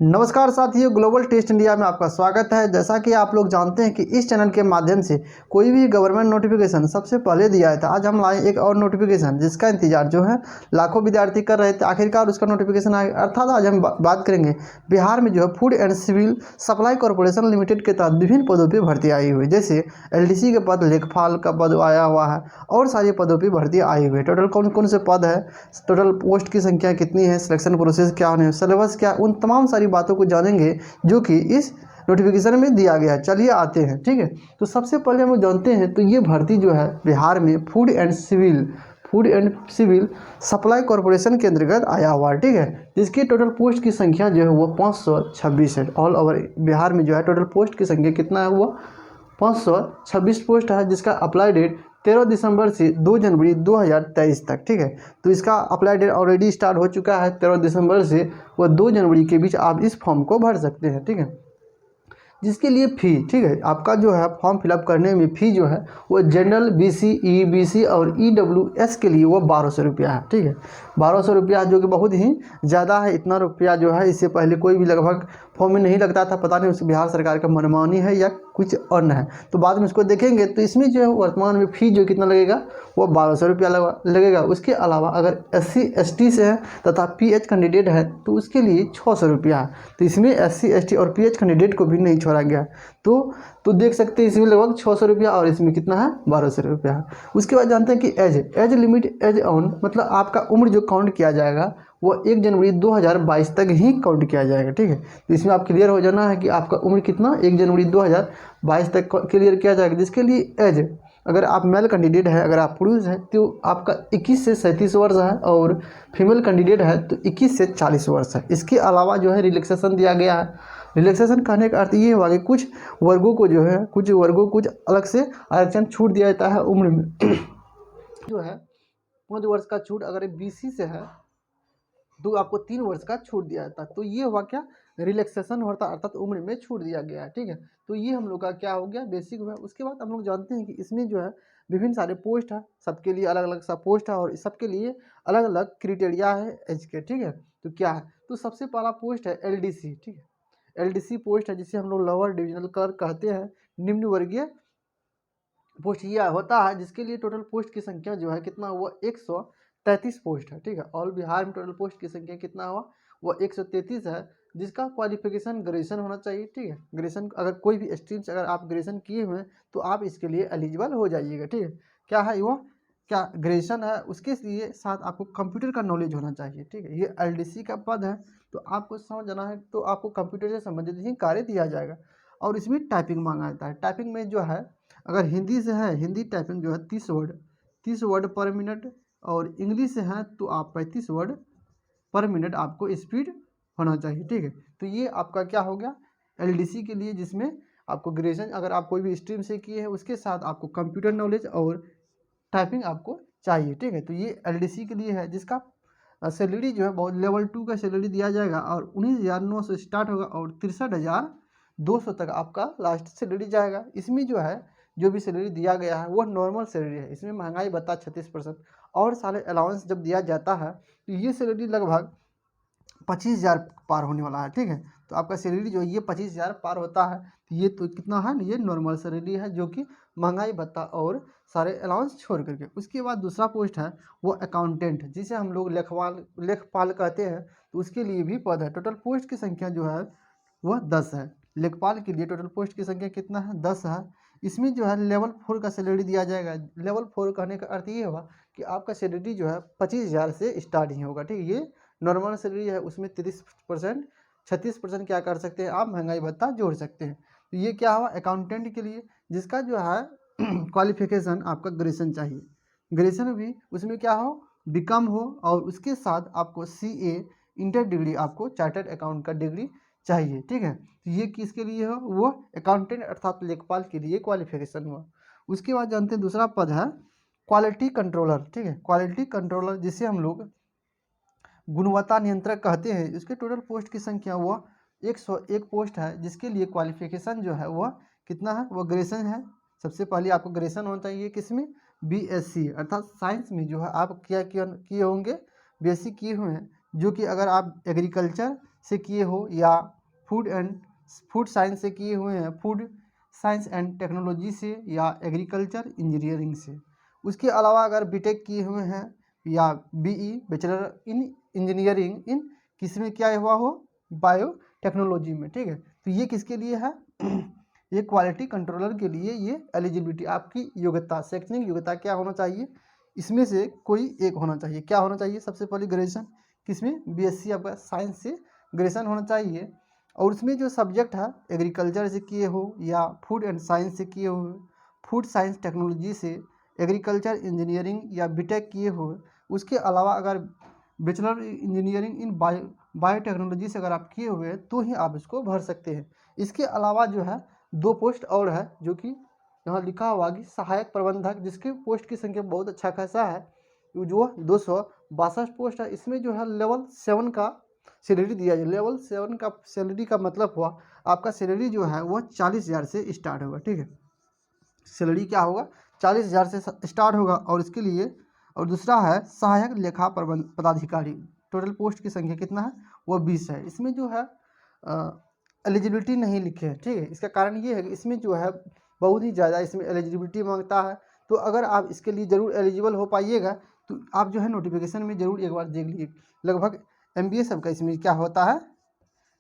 नमस्कार साथियों, global test India में आपका स्वागत है। जैसा कि आप लोग जानते हैं कि इस चैनल के माध्यम से कोई भी गवर्नमेंट नोटिफिकेशन सबसे पहले दिया है। आज हम लाए एक और नोटिफिकेशन जिसका इंतजार जो है लाखों विद्यार्थी कर रहे थे। आखिरकार उसका नोटिफिकेशन आया। अर्थात आज हम बात करेंगे बिहार में जो है food and civil supply corporation limited के तहत विभिन्न पदों पर भर्ती आई हुई है। जैसे LDC के पद, लेखपाल का पद आया हुआ है और सारे पदों पर भर्ती आई हुई है। टोटल कौन कौन से पद है, टोटल पोस्ट की संख्या कितनी है, सिलेक्शन प्रोसेस क्या होने, सिलेबस क्या, उन तमाम सारी बातों को जानेंगे जो कि इस नोटिफिकेशन में दिया गया है। चलिए आते हैं, ठीक है। तो सबसे पहले हम जानते हैं तो ये भर्ती जो है बिहार में food and civil supply corporation के अंतर्गत आया हुआ है, ठीक है। जिसकी टोटल पोस्ट की संख्या जो है वो 526 है। ऑल ओवर बिहार में जो है टोटल पोस्ट की संख्या कितना है, वो 526 पोस्ट है। जिसका अप्लाई डेट 13 दिसंबर से 2 जनवरी 2023 तक, ठीक है। तो इसका अप्लाई डेट ऑलरेडी स्टार्ट हो चुका है। 13 दिसंबर से व 2 जनवरी के बीच आप इस फॉर्म को भर सकते हैं, ठीक है। जिसके लिए फ़ी, ठीक है, आपका जो है फॉर्म फिलअप करने में फ़ी जो है वो जनरल BC EBC और EWS के लिए वो 1200 रुपया है, ठीक है। 1200 रुपया जो कि बहुत ही ज़्यादा है। इतना रुपया जो है इससे पहले कोई भी लगभग फॉर्म में नहीं लगता था। पता नहीं उस बिहार सरकार का मनमानी है या कुछ अन्य है, तो बाद में इसको देखेंगे। तो इसमें जो है वर्तमान में फ़ी जो कितना लगेगा वो 1200 रुपया लगेगा। उसके अलावा अगर SC ST से है तथा PH कैंडिडेट है तो उसके लिए 600 रुपया है। तो इसमें SC ST और PH कैंडिडेट को भी नहीं छोड़ा गया। तो देख सकते हैं इसमें लगभग 600 रुपया और इसमें कितना है 1200 रुपया है। उसके बाद जानते हैं कि एज लिमिट, एज ऑन मतलब आपका उम्र जो काउंट किया जाएगा वो 1 जनवरी 2022 तक ही काउंट किया जाएगा, ठीक है। तो इसमें आप क्लियर हो जाना है कि आपका उम्र कितना 1 जनवरी 2022 तक क्लियर किया जाएगा। जिसके लिए एज, अगर आप मेल कैंडिडेट है, अगर आप पुरुष है तो आपका 21 से 37 वर्ष है और फीमेल कैंडिडेट है तो 21 से 40 वर्ष है। इसके अलावा जो है रिलैक्सेशन दिया गया है। रिलैक्सेशन कहने का अर्थ ये हुआ कि कुछ वर्गों को कुछ अलग से आरक्षण छूट दिया जाता है उम्र में जो है 5 वर्ष का छूट। अगर BC से है तो आपको 3 वर्ष का छूट दिया जाता है। तो ये हुआ क्या, रिलैक्सेशन होता है, अर्थात उम्र में छूट दिया गया है, ठीक है। तो ये हम लोग का क्या हो गया, बेसिक हुआ। उसके बाद हम लोग जानते हैं कि इसमें जो है विभिन्न सारे पोस्ट है, सबके लिए अलग अलग सा पोस्ट है और सबके लिए अलग अलग क्रिटेरिया है एज के, ठीक है। तो क्या है, तो सबसे पहला पोस्ट है LDC, ठीक है। LDC पोस्ट है जिसे हम लोग लोअर डिविजनल क्लर्क कहते हैं, निम्न वर्गीय पोस्ट ये होता है। जिसके लिए टोटल पोस्ट की संख्या जो है कितना हुआ 133 पोस्ट है, ठीक है। ऑल बिहार में टोटल पोस्ट की संख्या कितना हुआ वो 133 है। जिसका क्वालिफिकेशन ग्रेजुएशन होना चाहिए, ठीक है। ग्रेजुएशन, अगर कोई भी स्ट्रीम से अगर आप ग्रेजुएशन किए हुए हैं तो आप इसके लिए एलिजिबल हो जाइएगा, ठीक है। क्या है वो, क्या ग्रेजुएशन है, उसके लिए साथ आपको कंप्यूटर का नॉलेज होना चाहिए, ठीक है। ये LDC का पद है तो आपको समझ जाना है। तो आपको कंप्यूटर से संबंधित ही कार्य दिया जाएगा और इसमें टाइपिंग मांगा जाता है। टाइपिंग में जो है अगर हिंदी से है, हिंदी टाइपिंग जो है 30 वर्ड पर मिनट और इंग्लिश से है तो आप 35 वर्ड पर मिनट आपको स्पीड होना चाहिए, ठीक है। तो ये आपका क्या हो गया LDC के लिए, जिसमें आपको ग्रेजुएशन अगर आप कोई भी स्ट्रीम से किए हैं उसके साथ आपको कंप्यूटर नॉलेज और टाइपिंग आपको चाहिए, ठीक है। तो ये LDC के लिए है। जिसका सैलरी जो है बहुत लेवल 2 का सैलरी दिया जाएगा और 19,900 से स्टार्ट होगा और 63,200 तक आपका लास्ट सैलरी जाएगा। इसमें जो है जो भी सैलरी दिया गया है वो नॉर्मल सैलरी है। इसमें महंगाई भत्ता 36% और सारे अलाउंस जब दिया जाता है तो ये सैलरी लगभग 25,000 पार होने वाला है, ठीक है। तो आपका सैलरी जो है ये 25,000 पार होता है। तो ये तो कितना है, ये नॉर्मल सैलरी है जो कि महंगाई भत्ता और सारे अलाउंस छोड़ करके। उसके बाद दूसरा पोस्ट है वो अकाउंटेंट, जिसे हम लोग लेखपाल कहते हैं। तो उसके लिए भी पद है। टोटल पोस्ट की संख्या जो है वह 10 है। लेखपाल के लिए टोटल पोस्ट की संख्या कितना है, 10 है। इसमें जो है लेवल 4 का सैलरी दिया जाएगा। लेवल 4 कहने का अर्थ ये हुआ कि आपका सैलरी जो है 25,000 से स्टार्ट ही होगा, ठीक है। ये नॉर्मल सैलरी है, उसमें 30% 36% क्या कर सकते हैं आप, महंगाई भत्ता जोड़ सकते हैं। तो ये क्या हुआ अकाउंटेंट के लिए, जिसका जो है क्वालिफिकेशन आपका ग्रेजुएशन चाहिए। ग्रेजुएशन भी उसमें क्या हो, बीकॉम हो और उसके साथ आपको CA इंटर डिग्री, आपको चार्टर्ड अकाउंट का डिग्री चाहिए, ठीक है। तो ये किसके लिए हो, वो अकाउंटेंट अर्थात लेखपाल के लिए क्वालिफिकेशन हुआ। उसके बाद जानते हैं दूसरा पद है क्वालिटी कंट्रोलर, ठीक है। क्वालिटी कंट्रोलर जिसे हम लोग गुणवत्ता नियंत्रक कहते हैं। इसके टोटल पोस्ट की संख्या वह 101 पोस्ट है। जिसके लिए क्वालिफिकेशन जो है वह कितना है, वह ग्रेजुएशन है। सबसे पहले आपको ग्रेजुएशन होना चाहिए किसमें, BSc अर्थात साइंस में जो है आप क्या किए होंगे, BSc किए हुए हैं। जो कि अगर आप एग्रीकल्चर से किए हो या फूड साइंस से किए हुए हैं, फूड साइंस एंड टेक्नोलॉजी से या एग्रीकल्चर इंजीनियरिंग से। उसके अलावा अगर बीटेक किए हुए हैं या बीई बैचलर इन इंजीनियरिंग इन किस में क्या हुआ हो, बायो टेक्नोलॉजी में, ठीक है। तो ये किसके लिए है ये क्वालिटी कंट्रोलर के लिए ये एलिजिबिलिटी, आपकी योग्यता, शैक्षणिक योग्यता क्या होना चाहिए, इसमें से कोई एक होना चाहिए। क्या होना चाहिए, सबसे पहले ग्रेजुएशन, किसमें, बीएससी आपका साइंस से ग्रेजुएशन होना चाहिए, और उसमें जो सब्जेक्ट है एग्रीकल्चर से किए हो या फूड एंड साइंस से किए हो, फूड साइंस टेक्नोलॉजी से, एग्रीकल्चर इंजीनियरिंग या बीटेक किए हो। उसके अलावा अगर बैचलर इंजीनियरिंग इन बायोटेक्नोलॉजी से अगर आप किए हुए हैं तो ही आप इसको भर सकते हैं। इसके अलावा जो है 2 पोस्ट और है, जो कि यहाँ लिखा हुआ कि सहायक प्रबंधक, जिसके पोस्ट की संख्या बहुत अच्छा खासा है, जो 262 पोस्ट है। इसमें जो है लेवल 7 का सैलरी दिया जाए। लेवल 7 का सैलरी का मतलब हुआ आपका सैलरी जो है वह 40,000 से स्टार्ट होगा, ठीक है। सैलरी क्या होगा, 40,000 से स्टार्ट होगा। और इसके लिए, और दूसरा है सहायक लेखा प्रबंध पदाधिकारी, टोटल पोस्ट की संख्या कितना है, वो 20 है। इसमें जो है एलिजिबिलिटी नहीं लिखे है, ठीक है। इसका कारण ये है कि इसमें जो है बहुत ही ज़्यादा इसमें एलिजिबिलिटी मांगता है। तो अगर आप इसके लिए ज़रूर एलिजिबल हो पाइएगा तो आप जो है नोटिफिकेशन में ज़रूर एक बार देख लीजिए। लगभग MBA सबका इसमें क्या होता है,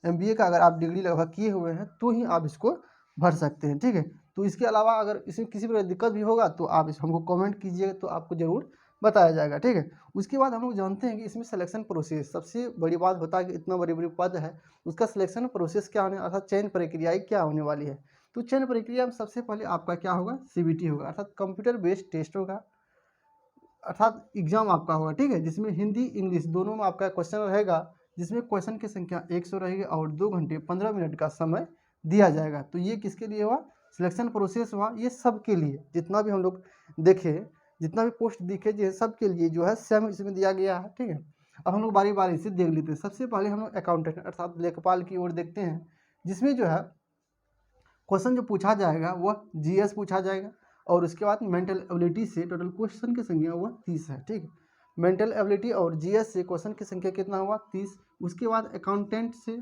MBA का अगर आप डिग्री लगभग किए हुए हैं तो ही आप इसको भर सकते हैं, ठीक है। तो इसके अलावा अगर इसमें किसी प्रकार दिक्कत भी होगा तो आप इस हमको कमेंट कीजिएगा, तो आपको ज़रूर बताया जाएगा, ठीक है। उसके बाद हम लोग जानते हैं कि इसमें सिलेक्शन प्रोसेस, सबसे बड़ी बात होता है कि इतना बड़ी बड़ी पद है, उसका सिलेक्शन प्रोसेस क्या होने, अर्थात चयन प्रक्रिया क्या होने वाली है। तो चयन प्रक्रिया में सबसे पहले आपका क्या होगा, CBT होगा, अर्थात कंप्यूटर बेस्ड टेस्ट होगा, अर्थात एग्जाम आपका होगा, ठीक है, जिसमें हिंदी इंग्लिश दोनों में आपका क्वेश्चन रहेगा, जिसमें क्वेश्चन की संख्या 100 रहेगी और 2 घंटे 15 मिनट का समय दिया जाएगा। तो ये किसके लिए हुआ, सिलेक्शन प्रोसेस हुआ, ये सब के लिए, जितना भी हम लोग देखे, जितना भी पोस्ट दिखे जो सब के लिए जो है सेम इसमें दिया गया है, ठीक है। अब हम लोग बारी बारी से देख लेते हैं। सबसे पहले हम लोग अकाउंटेंट अर्थात लेखपाल की ओर देखते हैं, जिसमें जो है क्वेश्चन जो पूछा जाएगा वह GS पूछा जाएगा, और उसके बाद मेंटल एबिलिटी से टोटल क्वेश्चन की संख्या वह 30 है, ठीक है। मेंटल एबिलिटी और GS से क्वेश्चन की संख्या कितना हुआ, 30। उसके बाद अकाउंटेंट से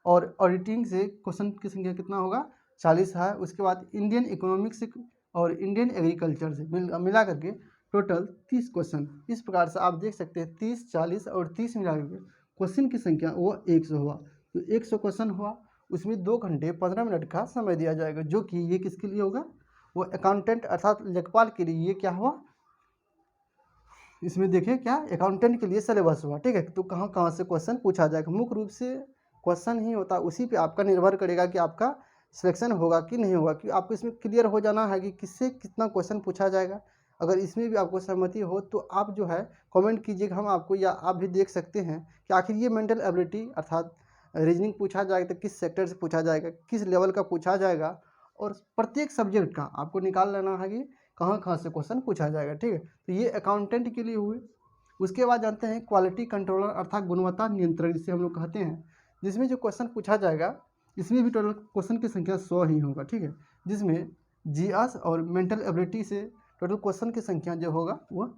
और ऑडिटिंग से क्वेश्चन की संख्या कितना होगा, 40 है। उसके बाद इंडियन इकोनॉमिक्स से और इंडियन एग्रीकल्चर से मिला करके टोटल 30 क्वेश्चन। इस प्रकार से आप देख सकते हैं 30, 40 और 30 मिला करके क्वेश्चन की संख्या वो 100 हुआ। तो 100 क्वेश्चन हुआ, उसमें 2 घंटे 15 मिनट का समय दिया जाएगा, जो कि ये किसके लिए होगा, वो अकाउंटेंट अर्थात लेखपाल के लिए। ये क्या हुआ, इसमें देखिए क्या अकाउंटेंट के लिए सिलेबस हुआ, ठीक है। तो कहाँ कहाँ से क्वेश्चन पूछा जाएगा, मुख्य रूप से क्वेश्चन ही होता है, उसी पे आपका निर्भर करेगा कि आपका सिलेक्शन होगा कि नहीं होगा, कि आपको इसमें क्लियर हो जाना है कि किससे कितना क्वेश्चन पूछा जाएगा। अगर इसमें भी आपको सहमति हो तो आप जो है कमेंट कीजिएगा, हम आपको, या आप भी देख सकते हैं कि आखिर ये मेंटल एबिलिटी अर्थात रीजनिंग पूछा जाएगा तो किस सेक्टर से पूछा जाएगा, किस लेवल का पूछा जाएगा, और प्रत्येक सब्जेक्ट का आपको निकाल लेना है कि कहाँ कहाँ से क्वेश्चन पूछा जाएगा, ठीक है। तो ये अकाउंटेंट के लिए हुए। उसके बाद जानते हैं क्वालिटी कंट्रोलर अर्थात गुणवत्ता नियंत्रण जिसे हम लोग कहते हैं, जिसमें जो क्वेश्चन पूछा जाएगा इसमें भी टोटल क्वेश्चन की संख्या 100 ही होगा, ठीक है। जिसमें GS और मेंटल एबिलिटी से टोटल क्वेश्चन की संख्या जो होगा वह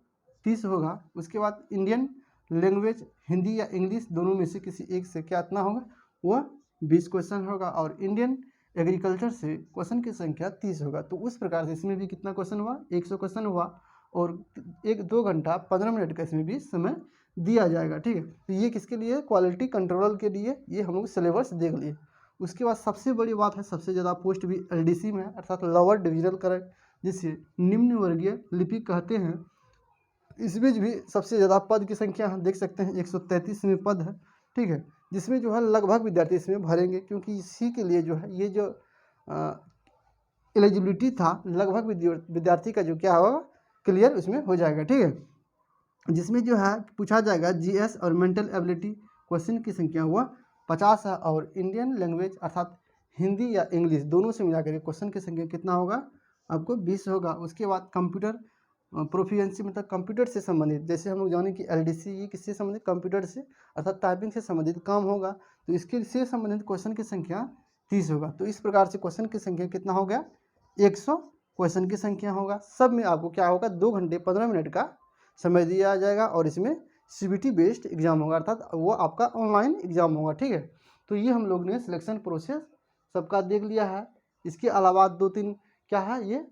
30 होगा। उसके बाद इंडियन लैंग्वेज हिंदी या इंग्लिश दोनों में से किसी एक से क्या इतना होगा, वह 20 क्वेश्चन होगा, और इंडियन एग्रीकल्चर से क्वेश्चन की संख्या 30 होगा। तो उस प्रकार से इसमें भी कितना क्वेश्चन हुआ, 100 क्वेश्चन हुआ, और 1-2 घंटा 15 मिनट का इसमें भी समय दिया जाएगा, ठीक है। तो ये किसके लिए, क्वालिटी कंट्रोल के लिए, ये हम लोग सिलेबस देख लिए। उसके बाद सबसे बड़ी बात है, सबसे ज़्यादा पोस्ट भी LDC में है, अर्थात लोअर डिविजनल क्लर्क, जिसे निम्न वर्गीय लिपिक कहते हैं। इसमें भी सबसे ज़्यादा पद की संख्या हम देख सकते हैं 133 में पद है, ठीक है। जिसमें जो है लगभग विद्यार्थी इसमें भरेंगे, क्योंकि इसी के लिए जो है ये जो एलिजिबिलिटी था लगभग विद्यार्थी का जो क्या होगा क्लियर उसमें हो जाएगा, ठीक है। जिसमें जो है पूछा जाएगा GS और मेंटल एबिलिटी क्वेश्चन की संख्या हुआ 50 है, और इंडियन लैंग्वेज अर्थात हिंदी या इंग्लिश दोनों से मिलाकर क्वेश्चन की संख्या कितना होगा, आपको 20 होगा। उसके बाद कंप्यूटर प्रोफिशिएंसी मतलब कंप्यूटर से संबंधित, जैसे हम लोग जाने कि LDC ये किससे संबंधित, कंप्यूटर से अर्थात टाइपिंग से संबंधित काम होगा, तो इसके से संबंधित क्वेश्चन की संख्या 30 होगा। तो इस प्रकार से क्वेश्चन की संख्या कितना हो गया, 100 क्वेश्चन की संख्या होगा। सब में आपको क्या होगा, 2 घंटे 15 मिनट का समय दिया जाएगा, और इसमें CBT बेस्ड एग्जाम होगा, अर्थात वो आपका ऑनलाइन एग्जाम होगा, ठीक है। तो ये हम लोग ने सिलेक्शन प्रोसेस सबका देख लिया है। इसके अलावा 2-3 क्या है, ये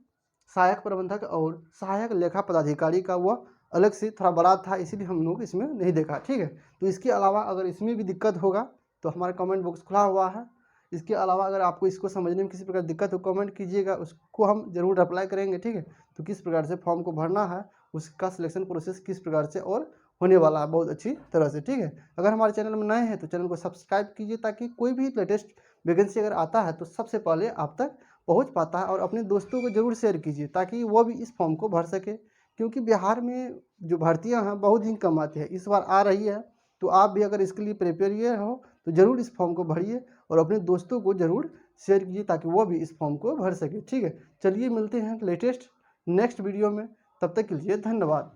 सहायक प्रबंधक और सहायक लेखा पदाधिकारी का वह अलग से थोड़ा बड़ा था, इसीलिए हम लोग इसमें नहीं देखा। ठीक है, तो इसके अलावा अगर इसमें भी दिक्कत होगा तो हमारा कमेंट बॉक्स खुला हुआ है। इसके अलावा अगर आपको इसको समझने में किसी प्रकार दिक्कत हो कमेंट कीजिएगा, उसको हम जरूर रिप्लाई करेंगे। ठीक है, तो किस प्रकार से फॉर्म को भरना है, उसका सिलेक्शन प्रोसेस किस प्रकार से और होने वाला है बहुत अच्छी तरह से। ठीक है, अगर हमारे चैनल में नए हैं तो चैनल को सब्सक्राइब कीजिए, ताकि कोई भी लेटेस्ट वैकेंसी अगर आता है तो सबसे पहले आप तक पहुंच पाता है। और अपने दोस्तों को ज़रूर शेयर कीजिए ताकि वो भी इस फॉर्म को भर सके, क्योंकि बिहार में जो भर्तियां हैं बहुत ही कम आती है, इस बार आ रही है। तो आप भी अगर इसके लिए प्रिपेयर हो तो ज़रूर इस फॉर्म को भरिए और अपने दोस्तों को ज़रूर शेयर कीजिए ताकि वो भी इस फॉर्म को भर सके। ठीक है, चलिए मिलते हैं लेटेस्ट नेक्स्ट वीडियो में, तब तक के लिए धन्यवाद।